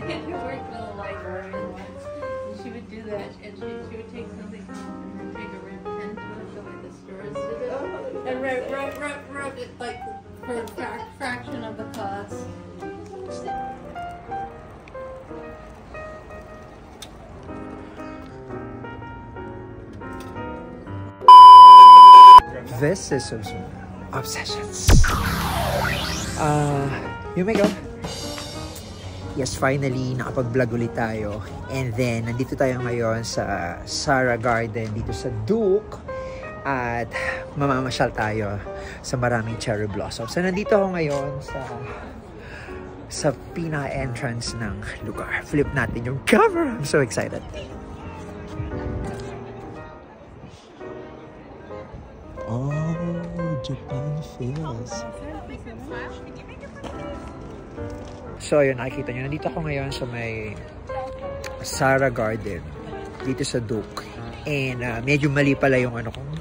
She worked for the librarian once, and she would do that, and she would take something home and then take a red pen to it, the way the stores did it, and wrote it like for a fraction of the cost. This is Obsessions. You may go. Yes, finally, nakapag-vlog ulit tayo. And then, nandito tayo ngayon sa Sara Garden, dito sa Duke. At mamamasyal tayo sa maraming cherry blossoms. So, nandito ako ngayon sa pinaka-entrance ng lugar. Flip natin yung cover. I'm so excited. Oh, Japan feels. So, yun, nakikita nyo. Nandito ako ngayon sa may Sara Garden. Dito sa Duke. And medyo mali pala yung ano kong.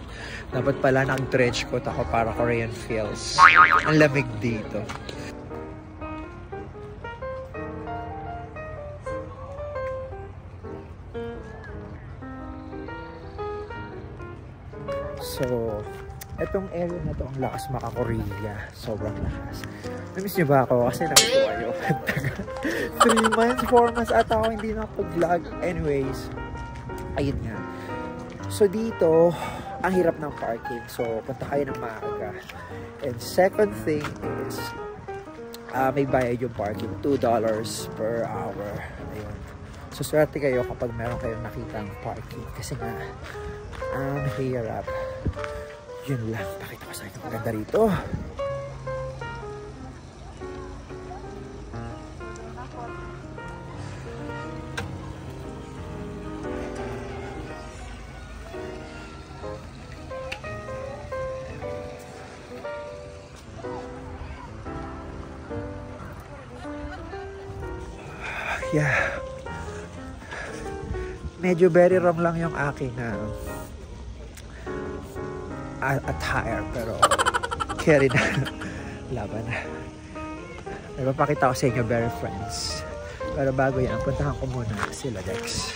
Dapat pala nag-trench coat ako para Korean feels. Ang lamig dito. So, etong area na to, ang lakas makakorea. Sobrang lakas. Namiss nyo ba ako? Kasi nakituwa yung 3 months, 4 months ata ako hindi nakapag-vlog. Anyways, ayun nga. So, dito, ang hirap ng parking. So, punta kayo ng maaga. And second thing is, may bayad yung parking. $2 per hour. Ayun. So, swerte kayo kapag meron kayong nakitang parking. Kasi nga, ang hirap. Yun lang. Pakita ko sa inyo. Maganda rito. Yeah. Medyo very wrong lang yung aking attire, pero carry na. Laban na. Nagpapakita ko sa inyo, very friends. Pero bago yan, puntahan ko muna sila Dex.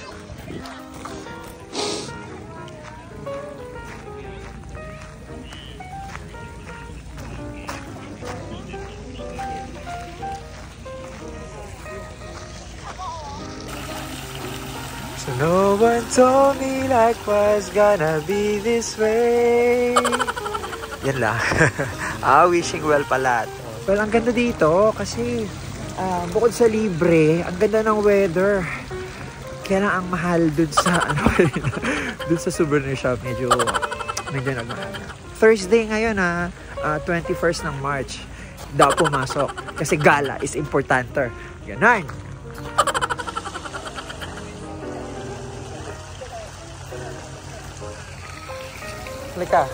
So no one told me life was gonna be this way. Yan lang. Wishing well pala. Well, ang ganda dito kasi bukod sa libre, ang ganda ng weather. Kaya lang ang mahal dun sa dun sa souvenir shop, medyo nagmahal na. Thursday ngayon 21st ng March daw pumasok kasi gala is importante. Ganun. Lika.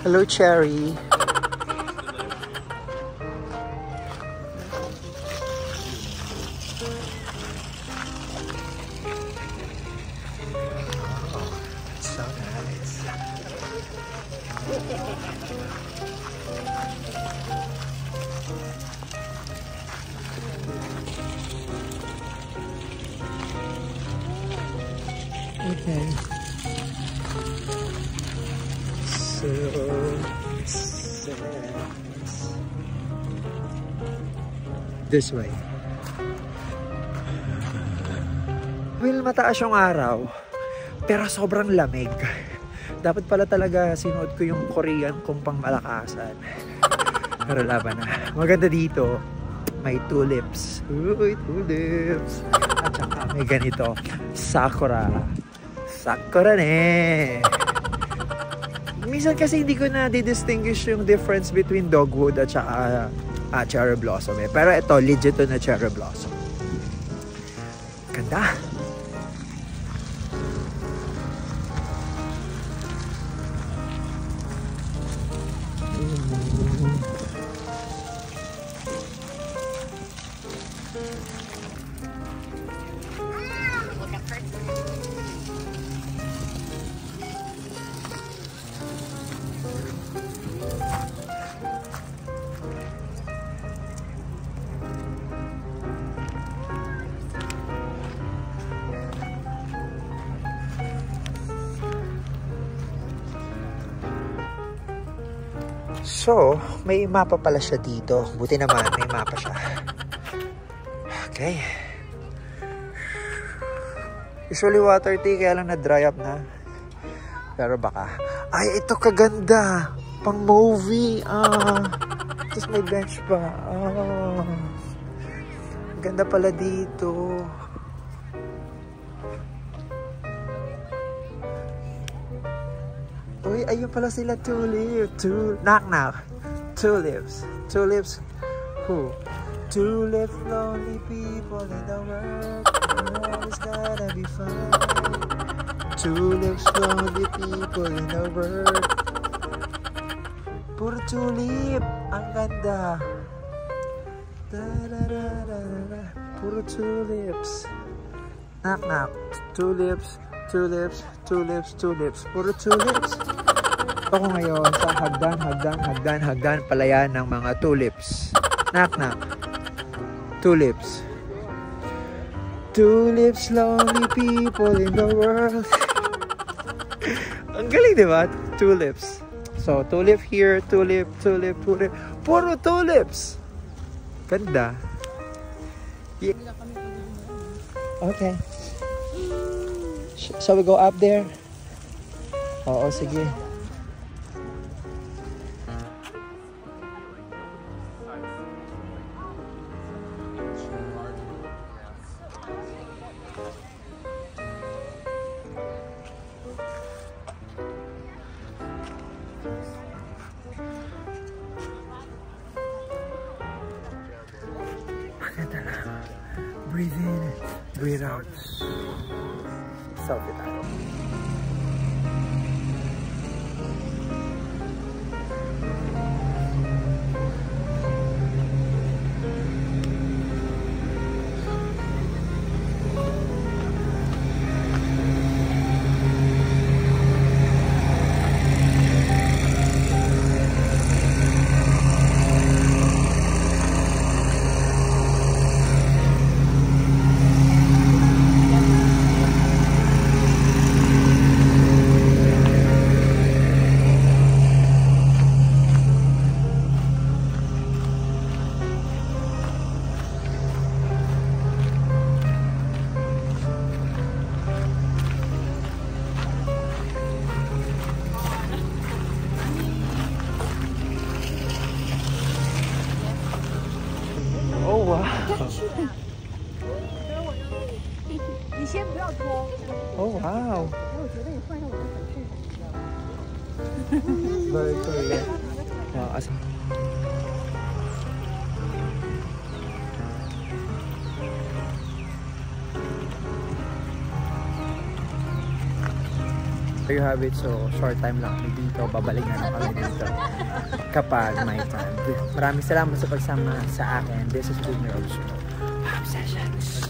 Hello, Cherry. Okay. So, this way. Well, mataas yung araw, pero sobrang lamig. Dapat pala talaga sinuot ko yung Korean kong pangmalakasan. Pero laban na. Maganda dito, may tulips. Uy, tulips. At saka may ganito, sakura. Sakura ne. Minsan kasi hindi ko na di-distinguish yung difference between dogwood at saka cherry blossom eh. Pero ito, legit to na cherry blossom. Ganda. So, may mapa pala siya dito. Buti naman, may mapa siya. Okay. Usually water tea, kaya lang na-dry up na. Pero baka. Ay, ito kaganda. Pang movie. Tapos may bench pa. Ganda pala dito. Uy, ayun pala sila. Knock knock. Tulips. Tulips. Who? Tulips, lonely people in the world. It's gonna be fun. Tulips, lonely people in the world. Puro tulip. Ang ganda. Puro tulips. Knock knock. Tulips. Tulips, tulips, tulips. Puro tulips. Ako ngayon sa hagdan, palayan ng mga tulips. Knock knock. Tulips. Tulips, lonely people in the world. Ang galing, diba? Tulips. So, tulip here, tulip, tulip, tulip. Puro tulips. Ganda. Yeah. Okay. Shall we go up there? Oo, sige. Maganda lang. Breathe in, breathe out. Selfie tayo. Oh wow! Oh wow! Very Korean. Wow, as there you have it. So, short time lang kami dito. Babalik na kami dito kapag may time. Maraming salamat sa pagsama sa akin. This is Boomer Obsessions.